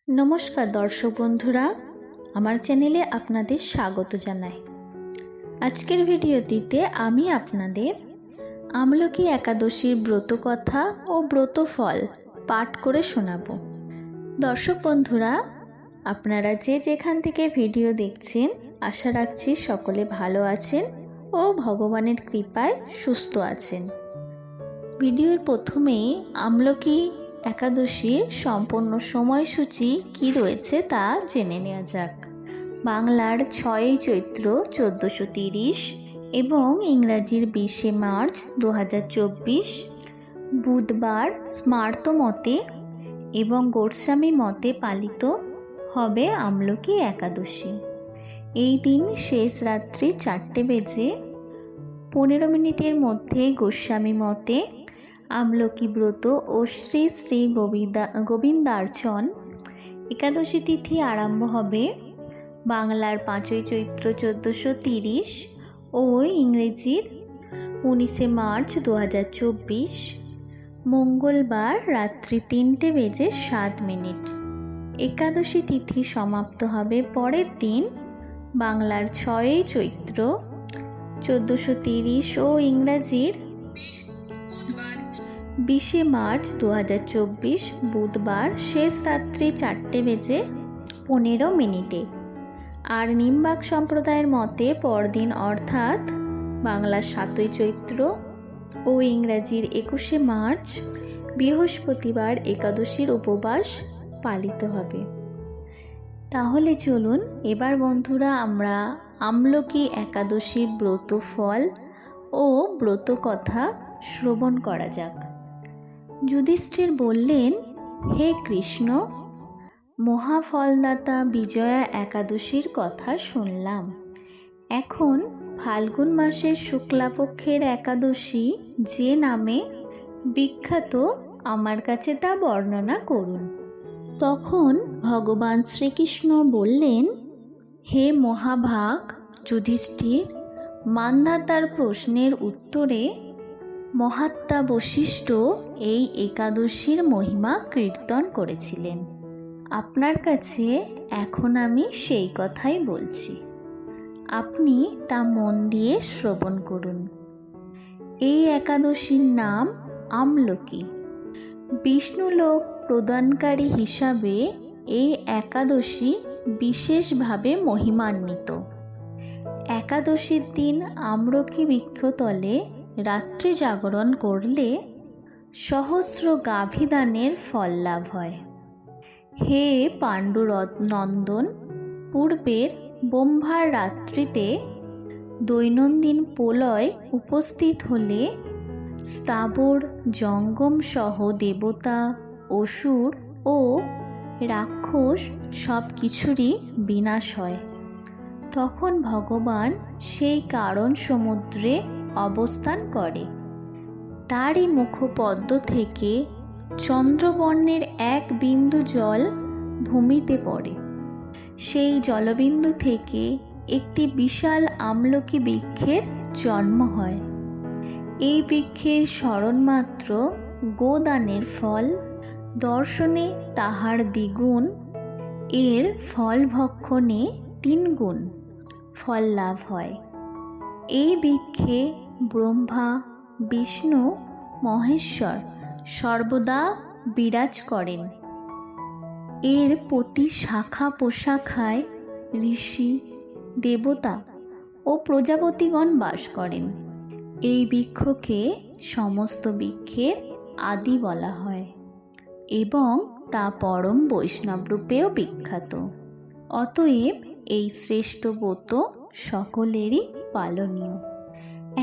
নমস্কার দর্শক বন্ধুরা, আমার চ্যানেলে আপনাদের স্বাগত জানাই। আজকের ভিডিওটিতে আমি আপনাদের আমলকি একাদশীর ব্রতকথা ও ব্রতফল পাঠ করে শোনাব। দর্শক বন্ধুরা, আপনারা যে যেখান থেকে ভিডিও দেখছেন, আশা রাখছি সকলে ভালো আছেন ও ভগবানের কৃপায় সুস্থ আছেন। ভিডিওর প্রথমেই আমলকি একাদশীর সম্পূর্ণ সময়সূচি কি রয়েছে তা জেনে নেওয়া যাক। বাংলার 6ই চৈত্র 1430 এবং ইংরাজির 20শে মার্চ 2024 বুধবার স্মার্ত মতে এবং গোস্বামী মতে পালিত হবে আমলকি একাদশী। এই দিন শেষ রাত্রি 4:15 মধ্যে গোস্বামী মতে আমলকি ব্রত ও শ্রী শ্রী গোবিন্দার্চন একাদশী তিথি আরম্ভ হবে বাংলার 5ই চৈত্র 1430 ও ইংরেজির 19শে মার্চ 2024 মঙ্গলবার রাত্রি 3:07। একাদশী তিথি সমাপ্ত হবে পরের দিন বাংলার 6ই চৈত্র 1430 ও ইংরাজির 20শে মার্চ 2024 বুধবার শেষ রাত্রি 4:15। আর নিম্বাক সম্প্রদায়ের মতে পরদিন অর্থাৎ বাংলার 7ই চৈত্র ও ইংরাজির 21শে মার্চ বৃহস্পতিবার একাদশীর উপবাস পালিত হবে। তাহলে চলুন এবার বন্ধুরা আমরা আমলকি একাদশীর ব্রত ফল ও ব্রত কথা শ্রবণ করা যাক। যুধিষ্ঠির বললেন, হে কৃষ্ণ, মহাফলদাতা বিজয়া একাদশীর কথা শুনলাম। এখন ফাল্গুন মাসের শুক্লাপক্ষের একাদশী যে নামে বিখ্যাত, আমার কাছে তা বর্ণনা করুন। তখন ভগবান শ্রীকৃষ্ণ বললেন, হে মহাভাগ যুধিষ্ঠির, মান্ধাতার প্রশ্নের উত্তরে মহাত্মা বশিষ্ঠ এই একাদশীর মহিমা কীর্তন করেছিলেন। আপনার কাছে এখন আমি সেই কথাই বলছি, আপনি তা মন দিয়ে শ্রবণ করুন। এই একাদশীর নাম আমলকি। বিষ্ণুলোক প্রদানকারী হিসাবে এই একাদশী বিশেষভাবে মহিমান্বিত। একাদশীর দিন আমলকি বৃক্ষতলে রাত্রি জাগরণ করলে সহস্র গাভীদানের ফল লাভ হয়। হে পাণ্ডুনন্দন, পূর্বের ব্রহ্মার রাত্রিতে দৈনন্দিন প্রলয় উপস্থিত হলে স্থাবর জঙ্গম সহ দেবতা, অসুর ও রাক্ষস সব কিছুরই বিনাশ হয়। তখন ভগবান সেই কারণ সমুদ্রে অবস্থান করে। তারই মুখপদ্ম থেকে চন্দ্রবর্ণের এক বিন্দু জল ভূমিতে পড়ে। সেই জলবিন্দু থেকে একটি বিশাল আমলকি বৃক্ষের জন্ম হয়। এই বৃক্ষের স্মরণমাত্র গোদানের ফল, দর্শনে তাহার দ্বিগুণ, এর ফল ভক্ষণে 3 গুণ ফল লাভ হয়। এই বৃক্ষে ব্রহ্মা, বিষ্ণু, মহেশ্বর সর্বদা বিরাজ করেন। এর প্রতি শাখা প্রশাখায় ঋষি, দেবতা ও প্রজাপতিগণ বাস করেন। এই বৃক্ষকে সমস্ত বৃক্ষের আদি বলা হয় এবং তা পরম বৈষ্ণব রূপেও বিখ্যাত। অতএব এই শ্রেষ্ঠ ব্রত সকলেরই পালনীয়।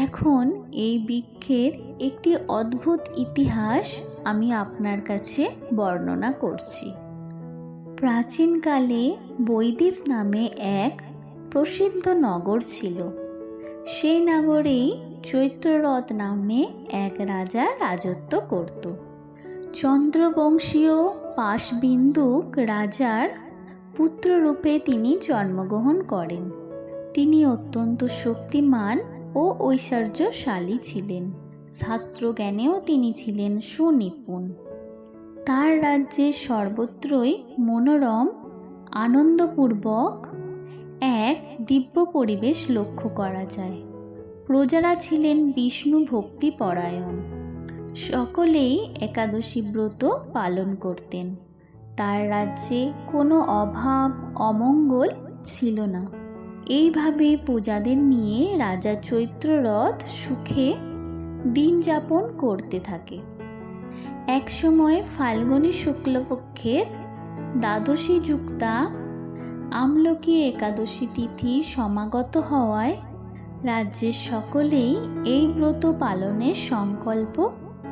এখন এই বৃক্ষের একটি অদ্ভুত ইতিহাস আমি আপনার কাছে বর্ণনা করছি। প্রাচীনকালে বৈদিশ নামে এক প্রসিদ্ধ নগর ছিল। সেই নগরেই চৈত্ররথ নামে এক রাজা রাজত্ব করত। চন্দ্রবংশীয় পাশবিন্দুক রাজার পুত্ররূপে তিনি জন্মগ্রহণ করেন। তিনি অত্যন্ত শক্তিমান ও ঐশ্বর্যশালী ছিলেন। শাস্ত্রজ্ঞানেও তিনি ছিলেন সুনিপুণ। তার রাজ্যে সর্বত্রই মনোরম আনন্দপূর্বক এক দিব্য পরিবেশ লক্ষ্য করা যায়। প্রজারা ছিলেন বিষ্ণু ভক্তি পরায়ণ। সকলেই একাদশী ব্রত পালন করতেন। তার রাজ্যে কোনো অভাব অমঙ্গল ছিল না। এইভাবে প্রজাদের নিয়ে রাজা চৈত্ররথ সুখে দিন যাপন করতে থাকে। একসময় ফাল্গুনী শুক্লপক্ষের দ্বাদশী যুক্তা আমলকি একাদশী তিথি সমাগত হওয়ায় রাজ্যের সকলেই এই ব্রত পালনের সংকল্প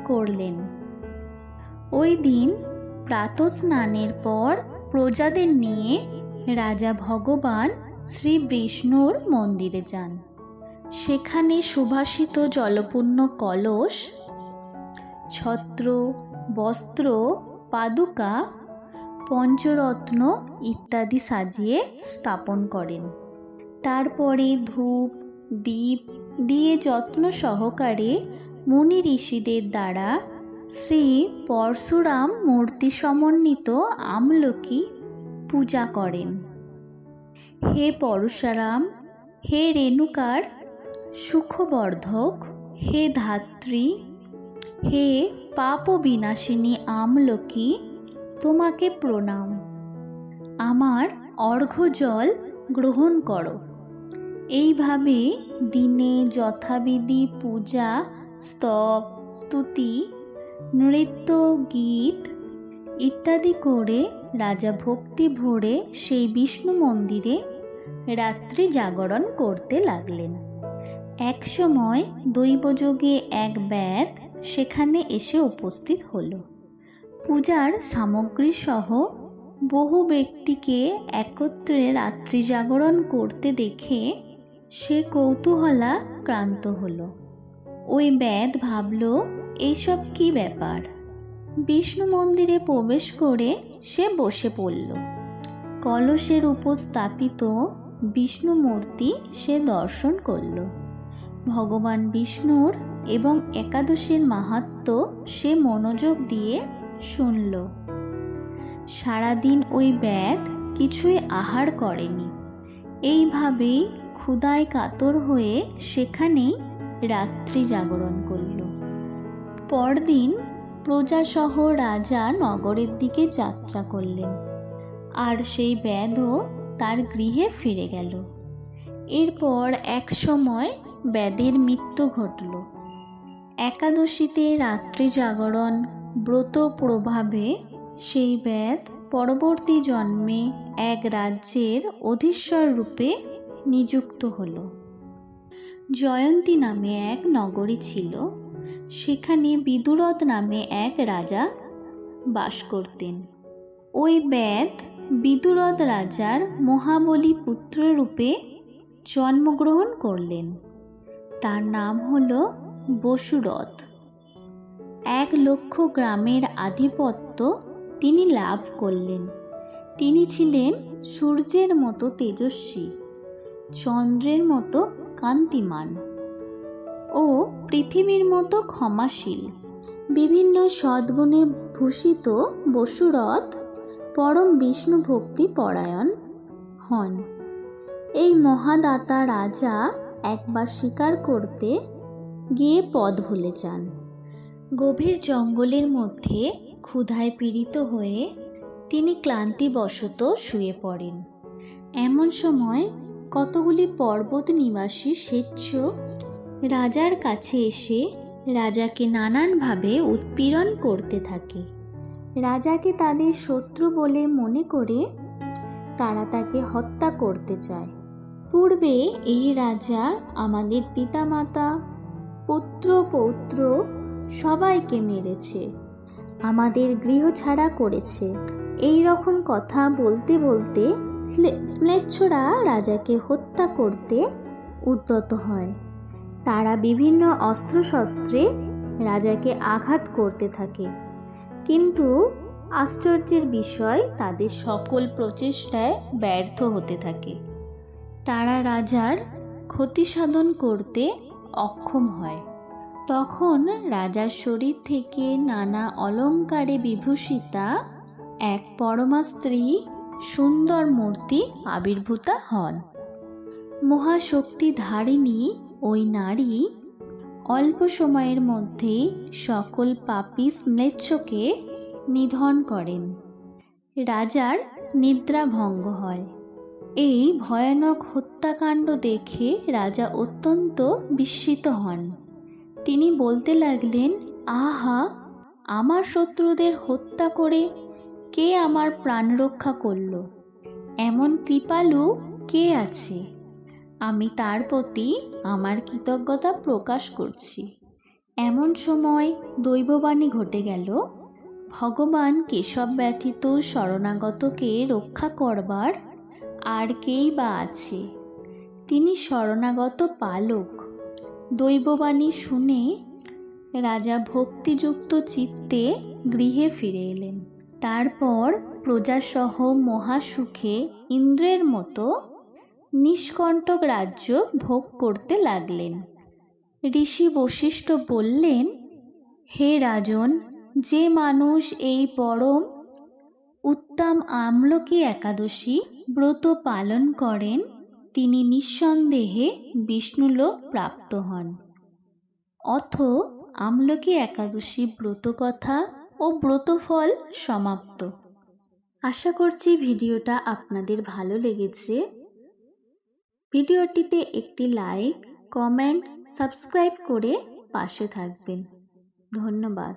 করলেন। ওই দিন প্রাতঃস্নানের পর প্রজাদের নিয়ে রাজা ভগবান শ্রী বিষ্ণুর মন্দিরে যান। সেখানে সুবাসিত জলপূর্ণ কলস, ছত্র, বস্ত্র, পাদুকা, পঞ্চরত্ন ইত্যাদি সাজিয়ে স্থাপন করেন। তারপরে ধূপ দীপ দিয়ে যত্ন সহকারে মুনি ঋষিদের দ্বারা শ্রী পরশুরাম মূর্তি সমন্বিত আমলকি পূজা করেন। হে পরশুরাম, হে রেণুকার সুখবর্ধক, হে ধাত্রী, হে পাপ বিনাশিনী আমলকি, তোমাকে প্রণাম। আমার অর্ঘ্য জল গ্রহণ করো। এইভাবে দিনে যথাবিধি পূজা, স্তব, স্তুতি, নৃত্য, গীত ইত্যাদি করে রাজা ভক্তি ভরে সেই বিষ্ণু মন্দিরে রাত্রি জাগরণ করতে লাগলেন। একসময় দৈবযোগে এক ব্যাধ সেখানে এসে উপস্থিত হল। পূজার সামগ্রী সহ বহু ব্যক্তিকে একত্রে রাত্রি জাগরণ করতে দেখে সে কৌতূহলাক্রান্ত হল। ওই ব্যাধ ভাবল, এইসব কি ব্যাপার? বিষ্ণু মন্দিরে প্রবেশ করে সে বসে পড়ল। কলসের উপর স্থাপিত বিষ্ণু মূর্তি সে দর্শন করল। ভগবান বিষ্ণুর এবং একাদশীর মাহাত্ম্য সে মনোযোগ দিয়ে শুনল। সারাদিন ওই ব্যাধ কিছুই আহার করেনি। এইভাবেই ক্ষুধায় কাতর হয়ে সেখানেই রাত্রি জাগরণ করল। পরদিন প্রজাসহ রাজা নগরের দিকে যাত্রা করলেন, আর সেই ব্যাধও তার গৃহে ফিরে গেল। এরপর এক সময় ব্যাধের মৃত্যু ঘটল। একাদশীতে রাত্রি জাগরণ ব্রত প্রভাবে সেই ব্যাধ পরবর্তী জন্মে এক রাজ্যের অধীশ্বর রূপে নিযুক্ত হল। জয়ন্তী নামে এক নগরী ছিল। সেখানে বিদুরথ নামে এক রাজা বাস করতেন। ওই ব্যাধ বিদুরথ রাজার মহাবলী পুত্র রূপে জন্মগ্রহণ করলেন। তার নাম হল বসুরথ। 1,00,000 গ্রামের আধিপত্য তিনি লাভ করলেন। তিনি ছিলেন সূর্যের মতো তেজস্বী, চন্দ্রের মতো কান্তিমান ও পৃথিবীর মতো ক্ষমাশীল। বিভিন্ন সদ্গুণে ভূষিত বসুরথ পরম বিষ্ণু ভক্তি পরায়ণ হন। এই মহাদাতা রাজা একবার শিকার করতে গিয়ে পথ ভুলে যান। গভীর জঙ্গলের মধ্যে ক্ষুধায় পীড়িত হয়ে তিনি ক্লান্তিবশত শুয়ে পড়েন। এমন সময় কতগুলি পর্বত নিবাসী স্বেচ্ছ রাজার কাছে এসে রাজাকে নানানভাবে উৎপীড়ন করতে থাকে। রাজাকে তাদের শত্রু বলে মনে করে তারা তাকে হত্যা করতে চায়। পূর্বে এই রাজা আমাদের পিতামাতা, পুত্র পৌত্র সবাইকে মেরেছে, আমাদের গৃহ ছাড়া করেছে। এই রকম কথা বলতে বলতে ম্লেচ্ছরা রাজাকে হত্যা করতে উদ্যত হয়। তারা বিভিন্ন অস্ত্রশস্ত্রে রাজাকে আঘাত করতে থাকে, কিন্তু আশ্চর্যের বিষয় তাদের সকল প্রচেষ্টায় ব্যর্থ হতে থাকে। তারা রাজার ক্ষতি সাধন করতে অক্ষম হয়। তখন রাজার শরীর থেকে নানা অলঙ্কারে বিভূষিতা এক পরমা স্ত্রী সুন্দর মূর্তি আবির্ভূতা হন। মহাশক্তি ধারিণী ওই নারী অল্প সময়ের মধ্যে সকল পাপী ম্লেচ্ছকে নিধন করেন। রাজার নিদ্রা ভঙ্গ হয়। এই ভয়ানক হত্যাকাণ্ড দেখে রাজা অত্যন্ত বিস্মিত হন। তিনি বলতে লাগলেন, আহা, আমার শত্রুদের হত্যা করে কে আমার প্রাণ রক্ষা করল? এমন কৃপালু কে আছে? আমি তার প্রতি আমার কৃতজ্ঞতা প্রকাশ করছি। এমন সময় দৈববাণী ঘটে গেল, ভগবান কেশব ব্যতীত শরণাগতকে রক্ষা করবার আর কেই বা আছে? তিনি শরণাগত পালক। দৈববাণী শুনে রাজা ভক্তিযুক্ত চিত্তে গৃহে ফিরে এলেন। তারপর প্রজাসহ মহাসুখে ইন্দ্রের মতো নিষ্কণ্টক রাজ্য ভোগ করতে লাগলেন। ঋষি বশিষ্ঠ বললেন, হে রাজন, যে মানুষ এই পরম উত্তম আমলকি একাদশী ব্রত পালন করেন তিনি নিঃসন্দেহে বিষ্ণুলোক প্রাপ্ত হন। অথ আমলকি একাদশী ব্রতকথা ও ব্রতফল সমাপ্ত। আশা করছি ভিডিওটা আপনাদের ভালো লেগেছে। ভিডিওটিতে একটি লাইক, কমেন্ট, সাবস্ক্রাইব করে পাশে থাকবেন। ধন্যবাদ।